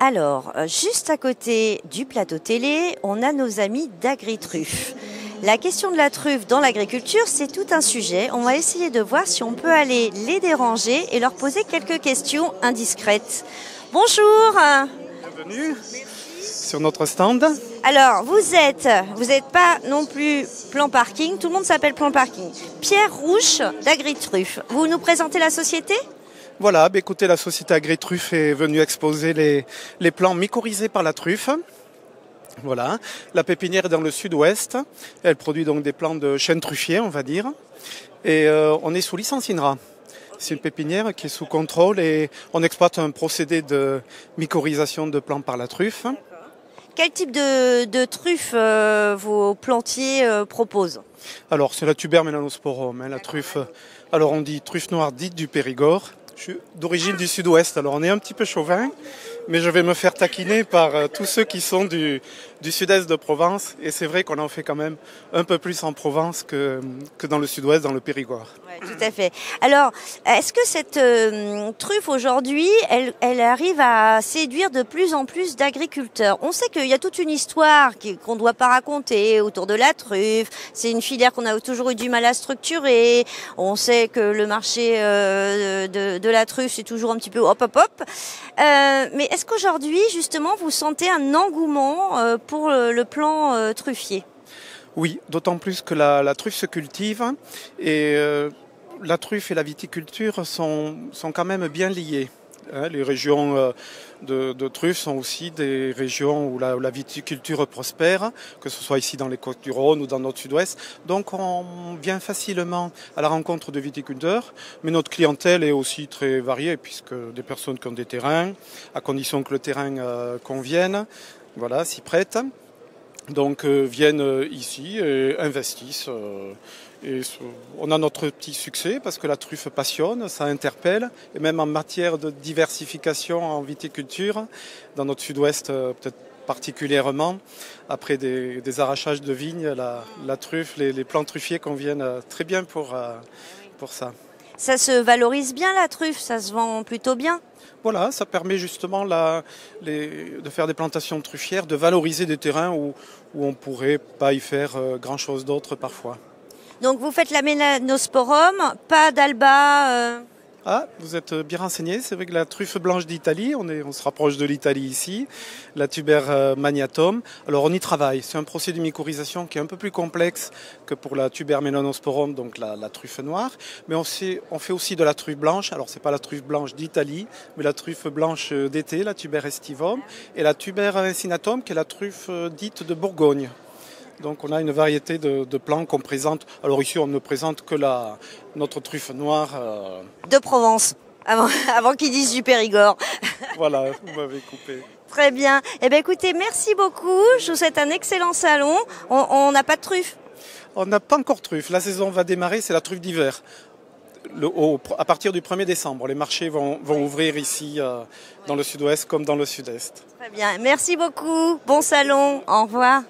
Alors, juste à côté du plateau télé, on a nos amis d'Agri-Truffe. La question de la truffe dans l'agriculture, c'est tout un sujet. On va essayer de voir si on peut aller les déranger et leur poser quelques questions indiscrètes. Bonjour. Bienvenue sur notre stand. Alors, vous êtes pas non plus Plan Parking, tout le monde s'appelle Plan Parking. Pierre Rouche d'Agri-Truffe. Vous nous présentez la société ? Voilà, écoutez, la société Agri-Truffe est venue exposer les plants mycorhizés par la truffe. Voilà, la pépinière est dans le sud-ouest. Elle produit donc des plants de chêne truffier, on va dire. Et on est sous licence INRA. C'est une pépinière qui est sous contrôle et on exploite un procédé de mycorhisation de plants par la truffe. Quel type de truffe vos plantiers proposent ? Alors, c'est la tuber melanosporum, la truffe. Alors, on dit truffe noire dite du Périgord. Je suis d'origine du sud-ouest, alors on est un petit peu chauvin, mais je vais me faire taquiner par tous ceux qui sont du sud-est de Provence. Et c'est vrai qu'on en fait quand même un peu plus en Provence que dans le sud-ouest, dans le Périgord. Ouais, tout à fait. Alors, est-ce que cette truffe aujourd'hui, elle arrive à séduire de plus en plus d'agriculteurs ? On sait qu'il y a toute une histoire qu'on ne doit pas raconter autour de la truffe. C'est une filière qu'on a toujours eu du mal à structurer. On sait que le marché de la truffe, c'est toujours un petit peu hop. Mais est-ce qu'aujourd'hui, justement, vous sentez un engouement pour le plan truffier ? Oui, d'autant plus que la truffe se cultive et la truffe et la viticulture sont quand même bien liées. Les régions de truffe sont aussi des régions où la viticulture prospère, que ce soit ici dans les Côtes-du-Rhône ou dans notre sud-ouest. Donc on vient facilement à la rencontre de viticulteurs, mais notre clientèle est aussi très variée puisque des personnes qui ont des terrains, à condition que le terrain convienne, voilà, s'y prête. Donc viennent ici et investissent. Et on a notre petit succès parce que la truffe passionne, ça interpelle. Et même en matière de diversification en viticulture, dans notre sud-ouest peut-être particulièrement, après des arrachages de vignes, la truffe, les plants truffiers conviennent très bien pour ça. Ça se valorise bien la truffe, ça se vend plutôt bien. Voilà, ça permet justement de faire des plantations truffières, de valoriser des terrains où on ne pourrait pas y faire grand-chose d'autre parfois. Donc vous faites la melanosporum, pas d'alba Ah, vous êtes bien renseigné. C'est vrai que la truffe blanche d'Italie, on se rapproche de l'Italie ici, la tuber magnatum. Alors on y travaille. C'est un procédé de mycorhisation qui est un peu plus complexe que pour la tuber melanosporum, donc la truffe noire. Mais on fait aussi de la truffe blanche. Alors c'est pas la truffe blanche d'Italie, mais la truffe blanche d'été, la tuber estivum, et la tuber incinatum, qui est la truffe dite de Bourgogne. Donc on a une variété de plants qu'on présente. Alors ici on ne présente que notre truffe noire. De Provence, avant qu'ils disent du Périgord. Voilà, vous m'avez coupé. Très bien. Eh bien écoutez, merci beaucoup. Je vous souhaite un excellent salon. On n'a pas de truffe. On n'a pas encore de truffe. La saison va démarrer, c'est la truffe d'hiver. À partir du 1er décembre, les marchés vont ouvrir ici dans le sud-ouest comme dans le sud-est. Très bien. Merci beaucoup. Bon salon. Au revoir.